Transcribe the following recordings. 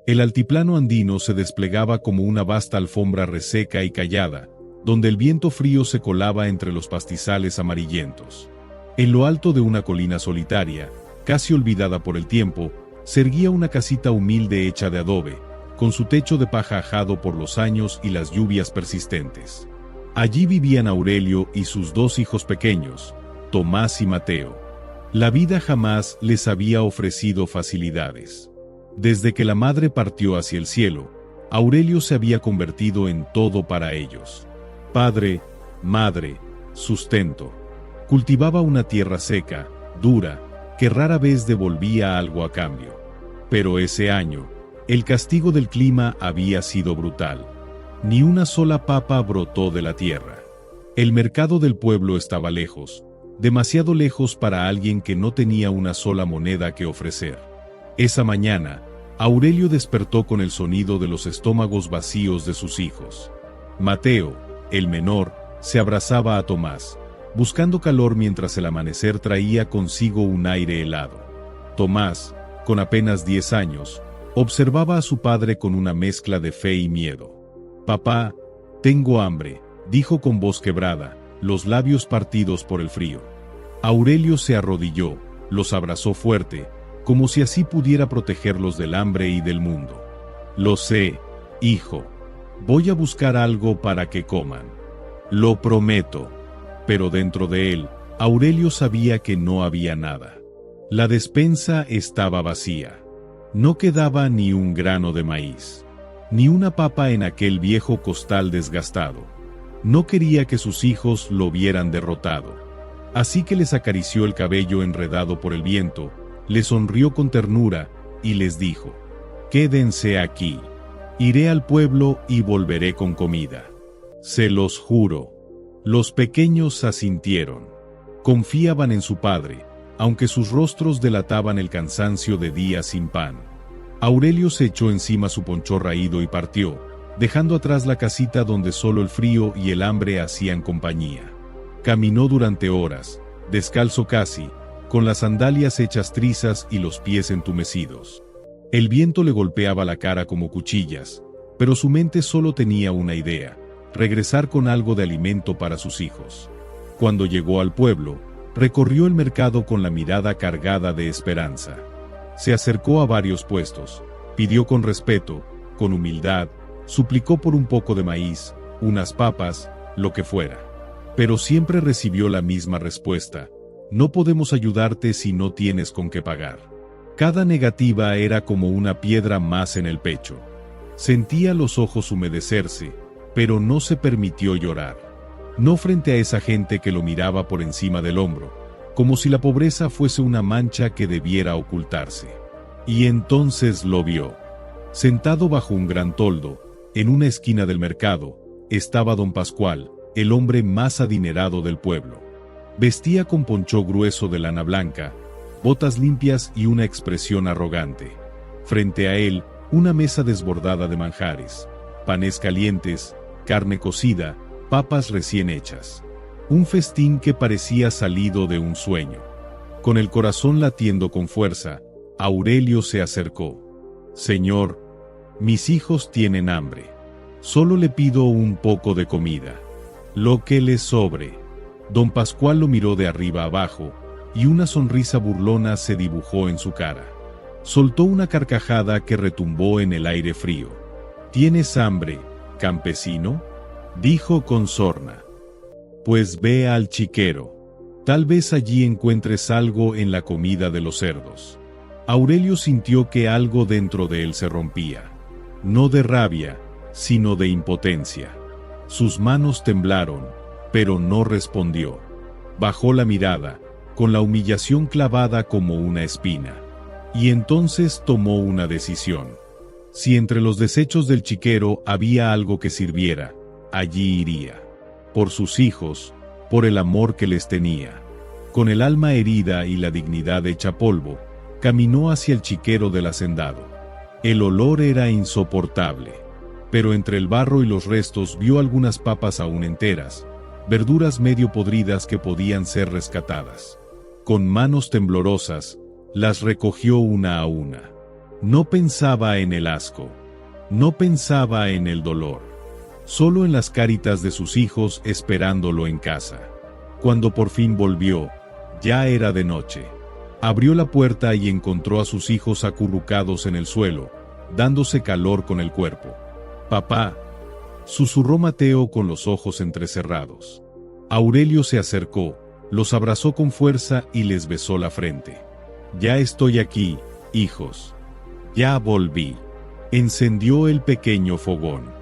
El altiplano andino se desplegaba como una vasta alfombra reseca y callada, donde el viento frío se colaba entre los pastizales amarillentos. En lo alto de una colina solitaria, casi olvidada por el tiempo, se erguía una casita humilde hecha de adobe, con su techo de paja ajado por los años y las lluvias persistentes. Allí vivían Aurelio y sus dos hijos pequeños, Tomás y Mateo. La vida jamás les había ofrecido facilidades. Desde que la madre partió hacia el cielo, Aurelio se había convertido en todo para ellos. Padre, madre, sustento. Cultivaba una tierra seca, dura, que rara vez devolvía algo a cambio. Pero ese año, el castigo del clima había sido brutal. Ni una sola papa brotó de la tierra. El mercado del pueblo estaba lejos, demasiado lejos para alguien que no tenía una sola moneda que ofrecer. Esa mañana, Aurelio despertó con el sonido de los estómagos vacíos de sus hijos. Mateo, el menor, se abrazaba a Tomás, buscando calor mientras el amanecer traía consigo un aire helado. Tomás, con apenas 10 años, observaba a su padre con una mezcla de fe y miedo. «Papá, tengo hambre», dijo con voz quebrada, los labios partidos por el frío. Aurelio se arrodilló, los abrazó fuerte, como si así pudiera protegerlos del hambre y del mundo. «Lo sé, hijo. Voy a buscar algo para que coman. Lo prometo». Pero dentro de él, Aurelio sabía que no había nada. La despensa estaba vacía. No quedaba ni un grano de maíz, ni una papa en aquel viejo costal desgastado. No quería que sus hijos lo vieran derrotado. Así que les acarició el cabello enredado por el viento, les sonrió con ternura y les dijo: «Quédense aquí. Iré al pueblo y volveré con comida. Se los juro». Los pequeños asintieron. Confiaban en su padre, aunque sus rostros delataban el cansancio de días sin pan. Aurelio se echó encima su poncho raído y partió, dejando atrás la casita donde solo el frío y el hambre hacían compañía. Caminó durante horas, descalzo casi, con las sandalias hechas trizas y los pies entumecidos. El viento le golpeaba la cara como cuchillas, pero su mente solo tenía una idea: regresar con algo de alimento para sus hijos. Cuando llegó al pueblo, recorrió el mercado con la mirada cargada de esperanza. Se acercó a varios puestos, pidió con respeto, con humildad, suplicó por un poco de maíz, unas papas, lo que fuera. Pero siempre recibió la misma respuesta: «No podemos ayudarte si no tienes con qué pagar». Cada negativa era como una piedra más en el pecho. Sentía los ojos humedecerse, pero no se permitió llorar. No frente a esa gente que lo miraba por encima del hombro, como si la pobreza fuese una mancha que debiera ocultarse. Y entonces lo vio. Sentado bajo un gran toldo, en una esquina del mercado, estaba don Pascual, el hombre más adinerado del pueblo. Vestía con poncho grueso de lana blanca, botas limpias y una expresión arrogante. Frente a él, una mesa desbordada de manjares, panes calientes, carne cocida, papas recién hechas. Un festín que parecía salido de un sueño. Con el corazón latiendo con fuerza, Aurelio se acercó. «Señor, mis hijos tienen hambre. Solo le pido un poco de comida. Lo que les sobre». Don Pascual lo miró de arriba abajo, y una sonrisa burlona se dibujó en su cara. Soltó una carcajada que retumbó en el aire frío. «¿Tienes hambre, campesino?», dijo con sorna. «Pues ve al chiquero. Tal vez allí encuentres algo en la comida de los cerdos». Aurelio sintió que algo dentro de él se rompía. No de rabia, sino de impotencia. Sus manos temblaron, pero no respondió. Bajó la mirada, con la humillación clavada como una espina. Y entonces tomó una decisión. Si entre los desechos del chiquero había algo que sirviera, allí iría. Por sus hijos, por el amor que les tenía. Con el alma herida y la dignidad hecha polvo, caminó hacia el chiquero del hacendado. El olor era insoportable, pero entre el barro y los restos vio algunas papas aún enteras, verduras medio podridas que podían ser rescatadas. Con manos temblorosas, las recogió una a una. No pensaba en el asco. No pensaba en el dolor. Solo en las caritas de sus hijos esperándolo en casa. Cuando por fin volvió, ya era de noche. Abrió la puerta y encontró a sus hijos acurrucados en el suelo, dándose calor con el cuerpo. «Papá», susurró Mateo con los ojos entrecerrados. Aurelio se acercó, los abrazó con fuerza y les besó la frente. «Ya estoy aquí, hijos. Ya volví». Encendió el pequeño fogón.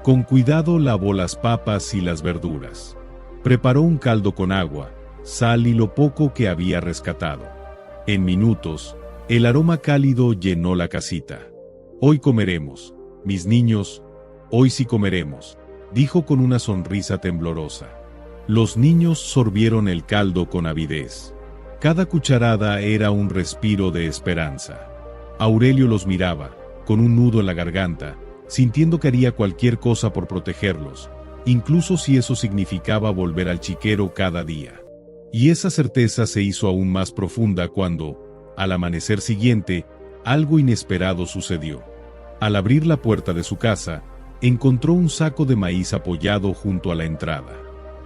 Con cuidado lavó las papas y las verduras. Preparó un caldo con agua, sal y lo poco que había rescatado. En minutos, el aroma cálido llenó la casita. «Hoy comeremos, mis niños, hoy sí comeremos», dijo con una sonrisa temblorosa. Los niños sorbieron el caldo con avidez. Cada cucharada era un respiro de esperanza. Aurelio los miraba, con un nudo en la garganta, sintiendo que haría cualquier cosa por protegerlos, incluso si eso significaba volver al chiquero cada día. Y esa certeza se hizo aún más profunda cuando, al amanecer siguiente, algo inesperado sucedió. Al abrir la puerta de su casa, encontró un saco de maíz apoyado junto a la entrada.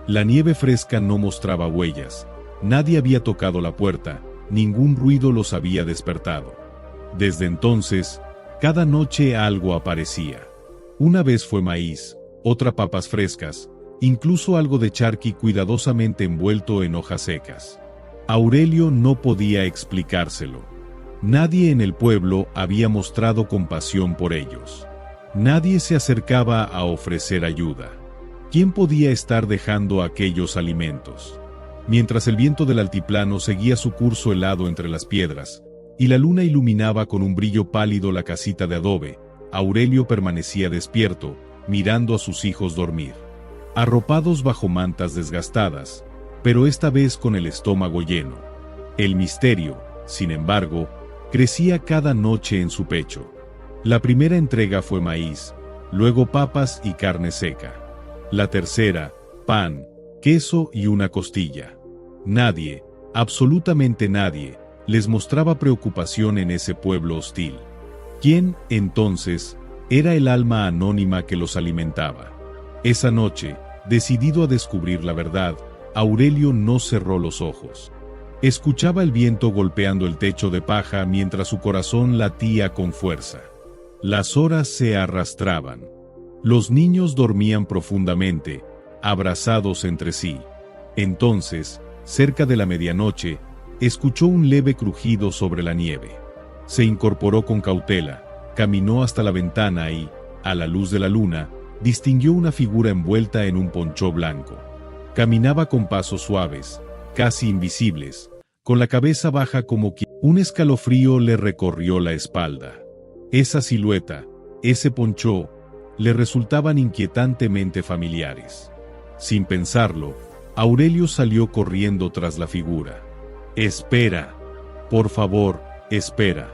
La nieve fresca no mostraba huellas, nadie había tocado la puerta, ningún ruido los había despertado. Desde entonces, cada noche algo aparecía. Una vez fue maíz, otra papas frescas, incluso algo de charqui cuidadosamente envuelto en hojas secas. Aurelio no podía explicárselo. Nadie en el pueblo había mostrado compasión por ellos. Nadie se acercaba a ofrecer ayuda. ¿Quién podía estar dejando aquellos alimentos? Mientras el viento del altiplano seguía su curso helado entre las piedras, y la luna iluminaba con un brillo pálido la casita de adobe, Aurelio permanecía despierto, mirando a sus hijos dormir. Arropados bajo mantas desgastadas, pero esta vez con el estómago lleno. El misterio, sin embargo, crecía cada noche en su pecho. La primera entrega fue maíz, luego papas y carne seca. La tercera, pan, queso y una costilla. Nadie, absolutamente nadie, les mostraba preocupación en ese pueblo hostil. ¿Quién, entonces, era el alma anónima que los alimentaba? Esa noche, decidido a descubrir la verdad, Aurelio no cerró los ojos. Escuchaba el viento golpeando el techo de paja mientras su corazón latía con fuerza. Las horas se arrastraban. Los niños dormían profundamente, abrazados entre sí. Entonces, cerca de la medianoche, escuchó un leve crujido sobre la nieve. Se incorporó con cautela, caminó hasta la ventana y, a la luz de la luna, distinguió una figura envuelta en un ponchó blanco. Caminaba con pasos suaves, casi invisibles, con la cabeza baja como que un escalofrío le recorrió la espalda. Esa silueta, ese ponchó, le resultaban inquietantemente familiares. Sin pensarlo, Aurelio salió corriendo tras la figura. «Espera, por favor, espera».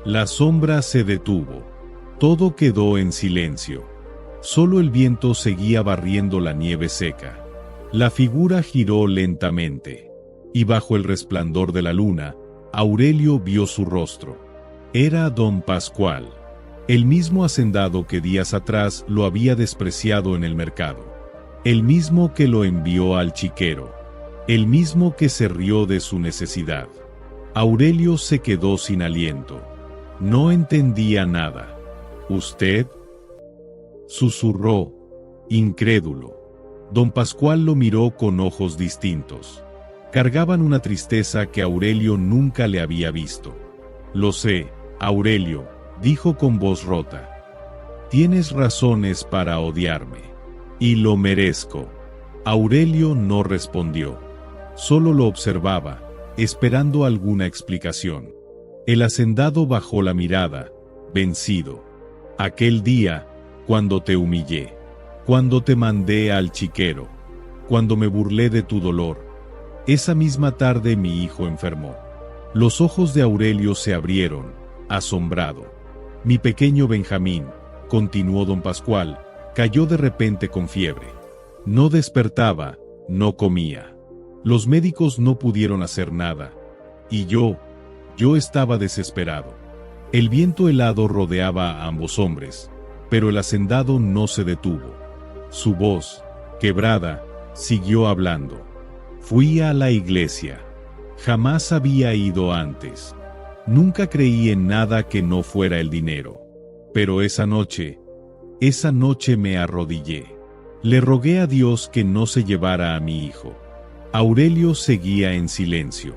La sombra se detuvo. Todo quedó en silencio. Solo el viento seguía barriendo la nieve seca. La figura giró lentamente, y bajo el resplandor de la luna, Aurelio vio su rostro. Era don Pascual, el mismo hacendado que días atrás lo había despreciado en el mercado, el mismo que lo envió al chiquero, el mismo que se rió de su necesidad. Aurelio se quedó sin aliento. No entendía nada. «¿Usted?», susurró, incrédulo. Don Pascual lo miró con ojos distintos. Cargaban una tristeza que Aurelio nunca le había visto. «Lo sé, Aurelio», dijo con voz rota. «Tienes razones para odiarme. Y lo merezco». Aurelio no respondió. Solo lo observaba, esperando alguna explicación. El hacendado bajó la mirada, vencido. «Aquel día, cuando te humillé, cuando te mandé al chiquero, cuando me burlé de tu dolor, esa misma tarde mi hijo enfermó». Los ojos de Aurelio se abrieron, asombrado. «Mi pequeño Benjamín», continuó don Pascual, «cayó de repente con fiebre. No despertaba, no comía. Los médicos no pudieron hacer nada. Y yo estaba desesperado. El viento helado rodeaba a ambos hombres, pero el hacendado no se detuvo. Su voz, quebrada, siguió hablando. Fui a la iglesia. Jamás había ido antes. Nunca creí en nada que no fuera el dinero. Pero esa noche me arrodillé. Le rogué a Dios que no se llevara a mi hijo. Aurelio seguía en silencio,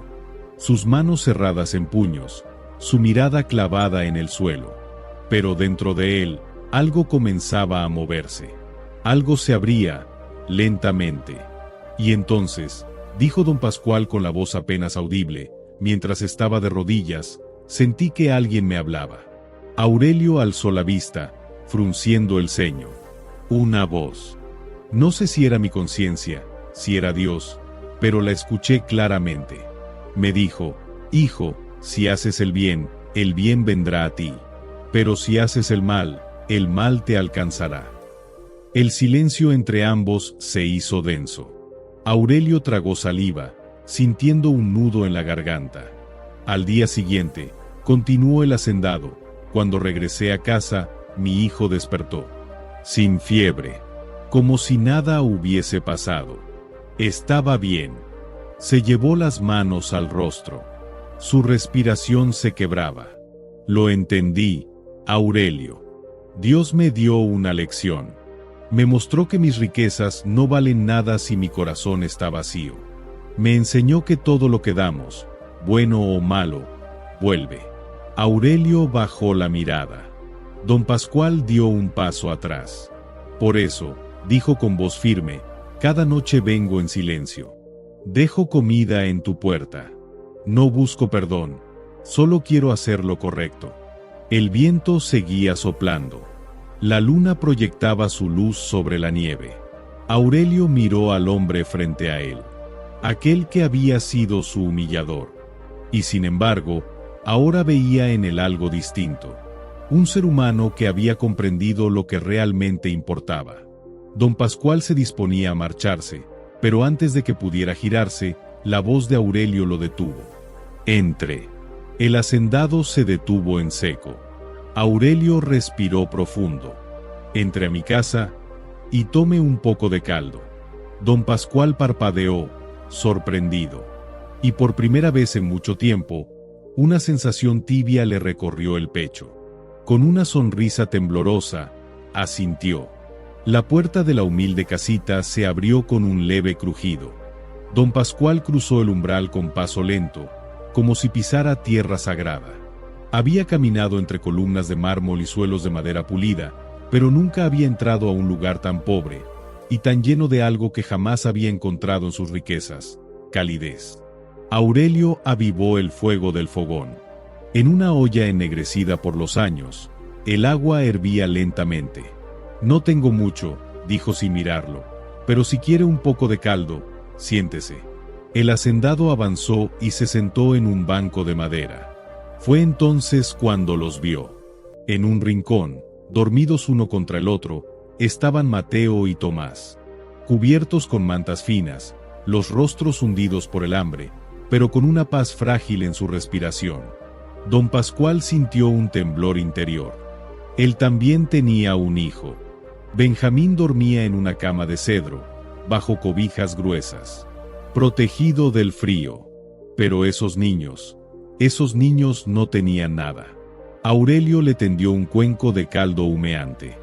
sus manos cerradas en puños, su mirada clavada en el suelo. Pero dentro de él, algo comenzaba a moverse. Algo se abría, lentamente. Y entonces, dijo don Pascual con la voz apenas audible, mientras estaba de rodillas, sentí que alguien me hablaba. Aurelio alzó la vista, frunciendo el ceño. Una voz. No sé si era mi conciencia, si era Dios, pero la escuché claramente. Me dijo: hijo, si haces el bien vendrá a ti. Pero si haces el mal te alcanzará. El silencio entre ambos se hizo denso. Aurelio tragó saliva, sintiendo un nudo en la garganta. Al día siguiente, continuó el hacendado. Cuando regresé a casa, mi hijo despertó. Sin fiebre. Como si nada hubiese pasado. Estaba bien. Se llevó las manos al rostro. Su respiración se quebraba. Lo entendí, Aurelio. Dios me dio una lección. Me mostró que mis riquezas no valen nada si mi corazón está vacío. Me enseñó que todo lo que damos, bueno o malo, vuelve. Aurelio bajó la mirada. Don Pascual dio un paso atrás. Por eso, dijo con voz firme, cada noche vengo en silencio. Dejo comida en tu puerta. No busco perdón, solo quiero hacer lo correcto. El viento seguía soplando. La luna proyectaba su luz sobre la nieve. Aurelio miró al hombre frente a él, aquel que había sido su humillador. Y sin embargo, ahora veía en él algo distinto. Un ser humano que había comprendido lo que realmente importaba. Don Pascual se disponía a marcharse, pero antes de que pudiera girarse, la voz de Aurelio lo detuvo. Entre. El hacendado se detuvo en seco. Aurelio respiró profundo. Entre a mi casa y tome un poco de caldo. Don Pascual parpadeó, sorprendido. Y por primera vez en mucho tiempo, una sensación tibia le recorrió el pecho. Con una sonrisa temblorosa, asintió. La puerta de la humilde casita se abrió con un leve crujido. Don Pascual cruzó el umbral con paso lento, como si pisara tierra sagrada. Había caminado entre columnas de mármol y suelos de madera pulida, pero nunca había entrado a un lugar tan pobre, y tan lleno de algo que jamás había encontrado en sus riquezas: calidez. Aurelio avivó el fuego del fogón. En una olla ennegrecida por los años, el agua hervía lentamente. No tengo mucho, dijo sin mirarlo, pero si quiere un poco de caldo, siéntese. El hacendado avanzó y se sentó en un banco de madera. Fue entonces cuando los vio. En un rincón, dormidos uno contra el otro, estaban Mateo y Tomás. Cubiertos con mantas finas, los rostros hundidos por el hambre, pero con una paz frágil en su respiración. Don Pascual sintió un temblor interior. Él también tenía un hijo. Benjamín dormía en una cama de cedro, bajo cobijas gruesas, protegido del frío. Pero esos niños no tenían nada. Aurelio le tendió un cuenco de caldo humeante.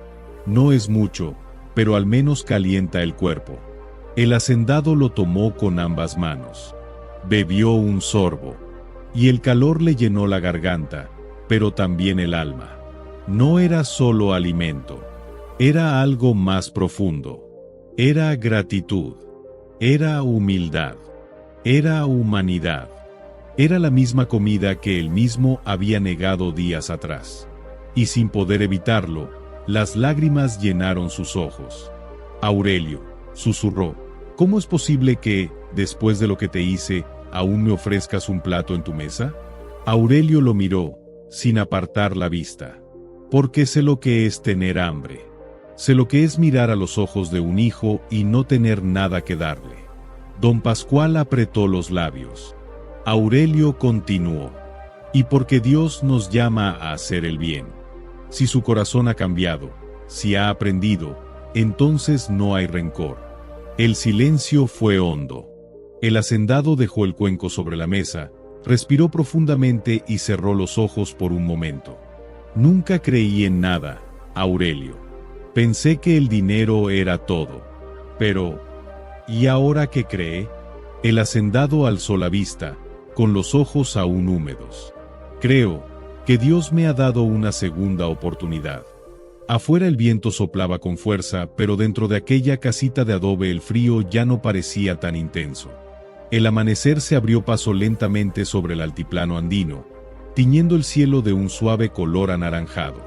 No es mucho, pero al menos calienta el cuerpo. El hacendado lo tomó con ambas manos. Bebió un sorbo, y el calor le llenó la garganta, pero también el alma. No era solo alimento. Era algo más profundo. Era gratitud. Era humildad. Era humanidad. Era la misma comida que él mismo había negado días atrás. Y sin poder evitarlo, las lágrimas llenaron sus ojos. Aurelio, susurró, ¿cómo es posible que, después de lo que te hice, aún me ofrezcas un plato en tu mesa? Aurelio lo miró, sin apartar la vista. Porque sé lo que es tener hambre. Sé lo que es mirar a los ojos de un hijo y no tener nada que darle. Don Pascual apretó los labios. Aurelio continuó. y porque Dios nos llama a hacer el bien. Si su corazón ha cambiado, si ha aprendido, entonces no hay rencor. El silencio fue hondo. El hacendado dejó el cuenco sobre la mesa, respiró profundamente y cerró los ojos por un momento. Nunca creí en nada, Aurelio. Pensé que el dinero era todo. Pero, ¿y ahora qué cree? El hacendado alzó la vista, con los ojos aún húmedos. Creo que Dios me ha dado una segunda oportunidad. Afuera el viento soplaba con fuerza, pero dentro de aquella casita de adobe el frío ya no parecía tan intenso. El amanecer se abrió paso lentamente sobre el altiplano andino, tiñendo el cielo de un suave color anaranjado.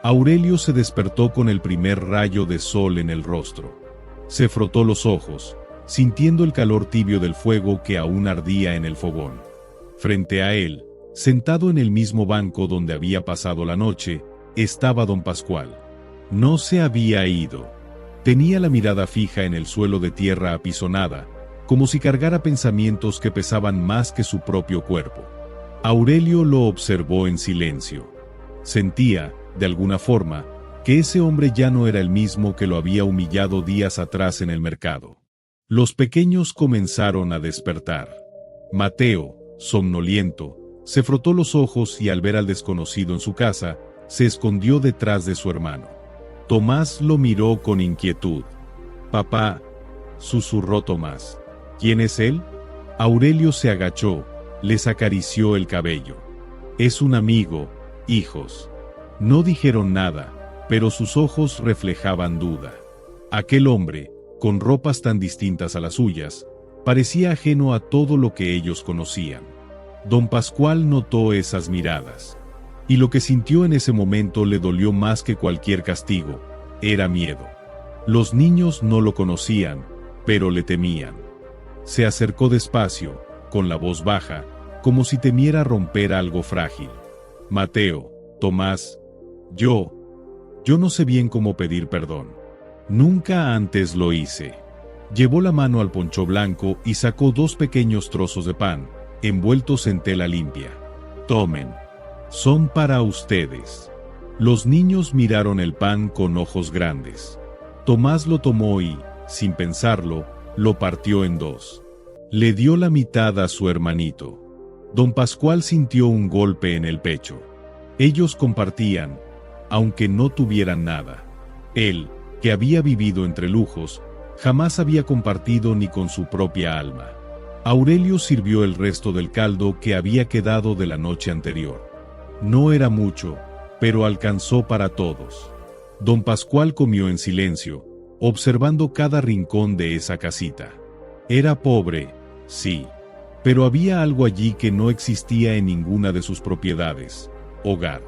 Aurelio se despertó con el primer rayo de sol en el rostro. Se frotó los ojos, sintiendo el calor tibio del fuego que aún ardía en el fogón. Frente a él, sentado en el mismo banco donde había pasado la noche, estaba don Pascual. No se había ido. Tenía la mirada fija en el suelo de tierra apisonada, como si cargara pensamientos que pesaban más que su propio cuerpo. Aurelio lo observó en silencio. Sentía, de alguna forma, que ese hombre ya no era el mismo que lo había humillado días atrás en el mercado. Los pequeños comenzaron a despertar. Mateo, somnoliento, se frotó los ojos y al ver al desconocido en su casa, se escondió detrás de su hermano. Tomás lo miró con inquietud. «Papá», susurró Tomás. «¿Quién es él?» Aurelio se agachó, les acarició el cabello. «Es un amigo, hijos». No dijeron nada, pero sus ojos reflejaban duda. Aquel hombre, con ropas tan distintas a las suyas, parecía ajeno a todo lo que ellos conocían. Don Pascual notó esas miradas. Y lo que sintió en ese momento le dolió más que cualquier castigo, era miedo. Los niños no lo conocían, pero le temían. Se acercó despacio, con la voz baja, como si temiera romper algo frágil. «Mateo, Tomás, yo no sé bien cómo pedir perdón. Nunca antes lo hice». Llevó la mano al poncho blanco y sacó 2 pequeños trozos de pan, envueltos en tela limpia. «Tomen. Son para ustedes». Los niños miraron el pan con ojos grandes. Tomás lo tomó y, sin pensarlo, lo partió en 2. Le dio la mitad a su hermanito. Don Pascual sintió un golpe en el pecho. Ellos compartían, aunque no tuvieran nada. Él, que había vivido entre lujos, jamás había compartido ni con su propia alma. Aurelio sirvió el resto del caldo que había quedado de la noche anterior. No era mucho, pero alcanzó para todos. Don Pascual comió en silencio, observando cada rincón de esa casita. Era pobre, sí, pero había algo allí que no existía en ninguna de sus propiedades: hogar.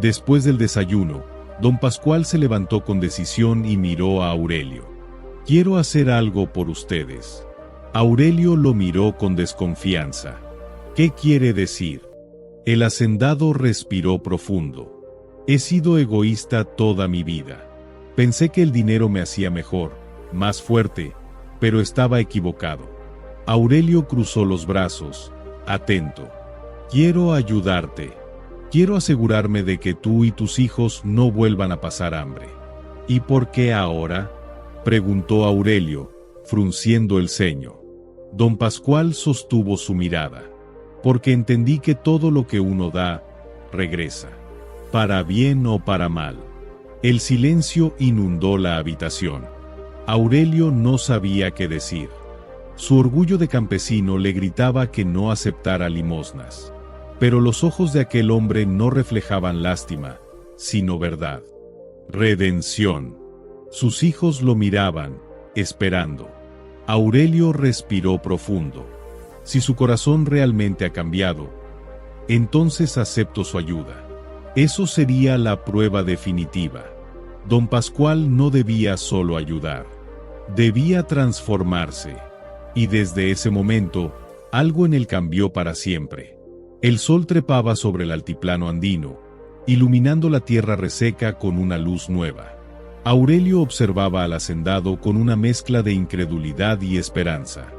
Después del desayuno, don Pascual se levantó con decisión y miró a Aurelio. «Quiero hacer algo por ustedes». Aurelio lo miró con desconfianza. «¿Qué quiere decir?» El hacendado respiró profundo. «He sido egoísta toda mi vida. Pensé que el dinero me hacía mejor, más fuerte, pero estaba equivocado». Aurelio cruzó los brazos, atento. «Quiero ayudarte. Quiero asegurarme de que tú y tus hijos no vuelvan a pasar hambre». «¿Y por qué ahora?», preguntó Aurelio, frunciendo el ceño. Don Pascual sostuvo su mirada. «Porque entendí que todo lo que uno da, regresa. Para bien o para mal». El silencio inundó la habitación. Aurelio no sabía qué decir. Su orgullo de campesino le gritaba que no aceptara limosnas. Pero los ojos de aquel hombre no reflejaban lástima, sino verdad. Redención. Sus hijos lo miraban, esperando. Aurelio respiró profundo. Si su corazón realmente ha cambiado, entonces acepto su ayuda. Eso sería la prueba definitiva. Don Pascual no debía solo ayudar, debía transformarse. Y desde ese momento, algo en él cambió para siempre. El sol trepaba sobre el altiplano andino, iluminando la tierra reseca con una luz nueva. Aurelio observaba al hacendado con una mezcla de incredulidad y esperanza.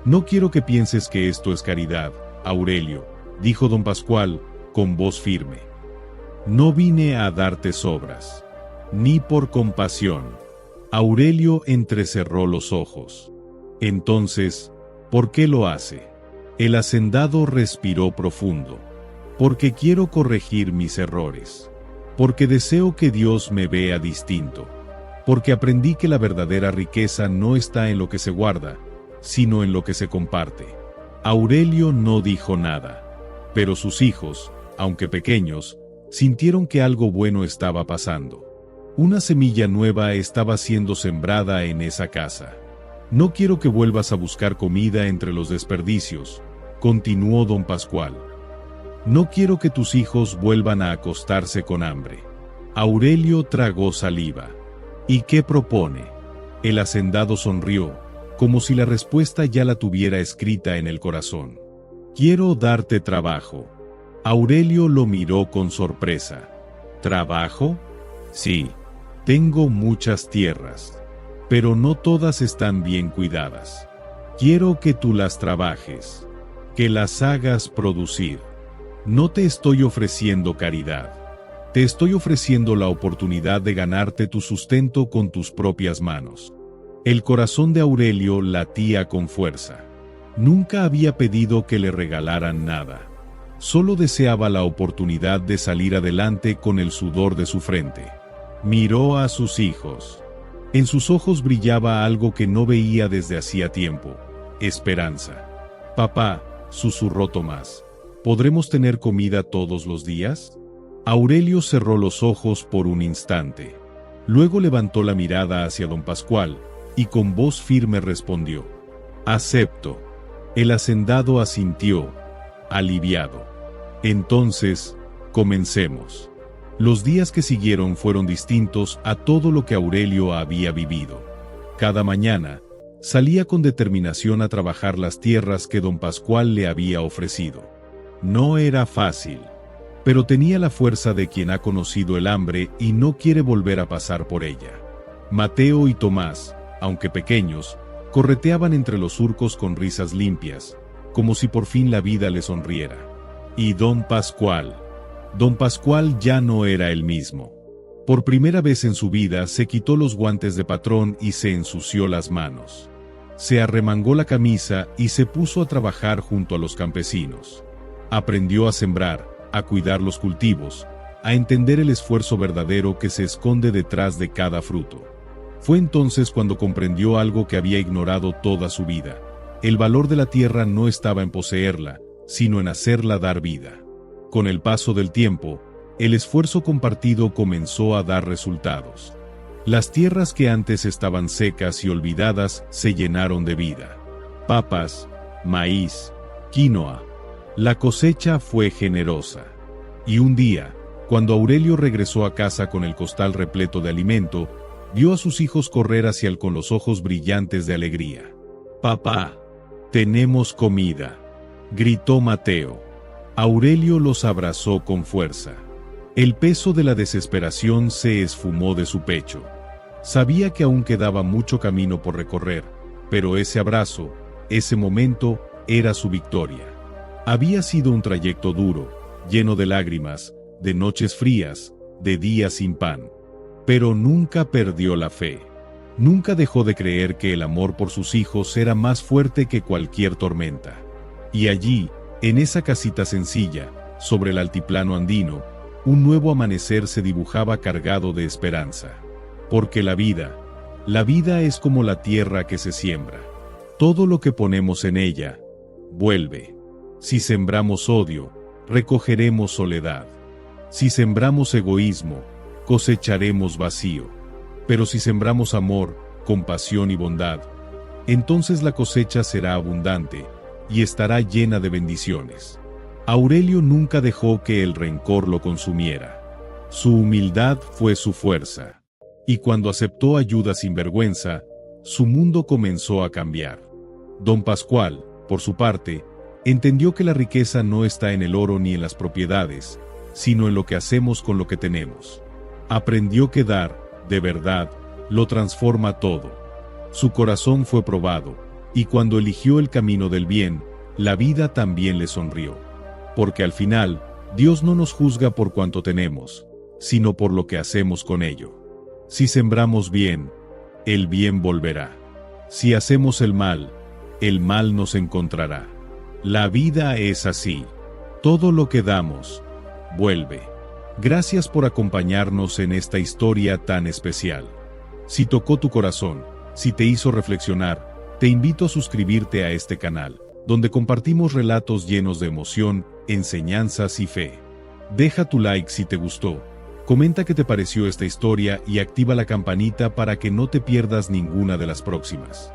«No quiero que pienses que esto es caridad, Aurelio», dijo don Pascual, con voz firme: «No vine a darte sobras, ni por compasión». Aurelio entrecerró los ojos. Entonces, ¿por qué lo hace? El hacendado respiró profundo. Porque quiero corregir mis errores. Porque deseo que Dios me vea distinto. Porque aprendí que la verdadera riqueza no está en lo que se guarda, sino en lo que se comparte. Aurelio no dijo nada, pero sus hijos, aunque pequeños, sintieron que algo bueno estaba pasando. Una semilla nueva estaba siendo sembrada en esa casa. «No quiero que vuelvas a buscar comida entre los desperdicios», continuó don Pascual. «No quiero que tus hijos vuelvan a acostarse con hambre». Aurelio tragó saliva. «¿Y qué propone?». El hacendado sonrió, como si la respuesta ya la tuviera escrita en el corazón. «Quiero darte trabajo». Aurelio lo miró con sorpresa. «¿Trabajo?». «Sí, tengo muchas tierras, pero no todas están bien cuidadas. Quiero que tú las trabajes, que las hagas producir. No te estoy ofreciendo caridad. Te estoy ofreciendo la oportunidad de ganarte tu sustento con tus propias manos». El corazón de Aurelio latía con fuerza. Nunca había pedido que le regalaran nada. Solo deseaba la oportunidad de salir adelante con el sudor de su frente. Miró a sus hijos. En sus ojos brillaba algo que no veía desde hacía tiempo: esperanza. «Papá», susurró Tomás, «¿podremos tener comida todos los días?». Aurelio cerró los ojos por un instante. Luego levantó la mirada hacia don Pascual, y con voz firme respondió: «Acepto». El hacendado asintió, aliviado. «Entonces, comencemos». Los días que siguieron fueron distintos a todo lo que Aurelio había vivido. Cada mañana, salía con determinación a trabajar las tierras que don Pascual le había ofrecido. No era fácil, pero tenía la fuerza de quien ha conocido el hambre y no quiere volver a pasar por ella. Mateo y Tomás, aunque pequeños, correteaban entre los surcos con risas limpias, como si por fin la vida le sonriera. Y don Pascual ya no era el mismo. Por primera vez en su vida se quitó los guantes de patrón y se ensució las manos. Se arremangó la camisa y se puso a trabajar junto a los campesinos. Aprendió a sembrar, a cuidar los cultivos, a entender el esfuerzo verdadero que se esconde detrás de cada fruto. Fue entonces cuando comprendió algo que había ignorado toda su vida: el valor de la tierra no estaba en poseerla, sino en hacerla dar vida. Con el paso del tiempo, el esfuerzo compartido comenzó a dar resultados. Las tierras que antes estaban secas y olvidadas se llenaron de vida. Papas, maíz, quinoa. La cosecha fue generosa. Y un día, cuando Aurelio regresó a casa con el costal repleto de alimento, vio a sus hijos correr hacia él con los ojos brillantes de alegría. «Papá, tenemos comida», gritó Mateo. Aurelio los abrazó con fuerza. El peso de la desesperación se esfumó de su pecho. Sabía que aún quedaba mucho camino por recorrer, pero ese abrazo, ese momento, era su victoria. Había sido un trayecto duro, lleno de lágrimas, de noches frías, de días sin pan. Pero nunca perdió la fe. Nunca dejó de creer que el amor por sus hijos era más fuerte que cualquier tormenta. Y allí, en esa casita sencilla, sobre el altiplano andino, un nuevo amanecer se dibujaba cargado de esperanza. Porque la vida es como la tierra que se siembra. Todo lo que ponemos en ella, vuelve. Si sembramos odio, recogeremos soledad. Si sembramos egoísmo, cosecharemos vacío. Pero si sembramos amor, compasión y bondad, entonces la cosecha será abundante y estará llena de bendiciones. Aurelio nunca dejó que el rencor lo consumiera. Su humildad fue su fuerza. Y cuando aceptó ayuda sin vergüenza, su mundo comenzó a cambiar. Don Pascual, por su parte, entendió que la riqueza no está en el oro ni en las propiedades, sino en lo que hacemos con lo que tenemos. Aprendió que dar, de verdad, lo transforma todo. Su corazón fue probado, y cuando eligió el camino del bien, la vida también le sonrió. Porque al final, Dios no nos juzga por cuanto tenemos, sino por lo que hacemos con ello. Si sembramos bien, el bien volverá. Si hacemos el mal nos encontrará. La vida es así. Todo lo que damos, vuelve. Gracias por acompañarnos en esta historia tan especial. Si tocó tu corazón, si te hizo reflexionar, te invito a suscribirte a este canal, donde compartimos relatos llenos de emoción, enseñanzas y fe. Deja tu like si te gustó, comenta qué te pareció esta historia y activa la campanita para que no te pierdas ninguna de las próximas.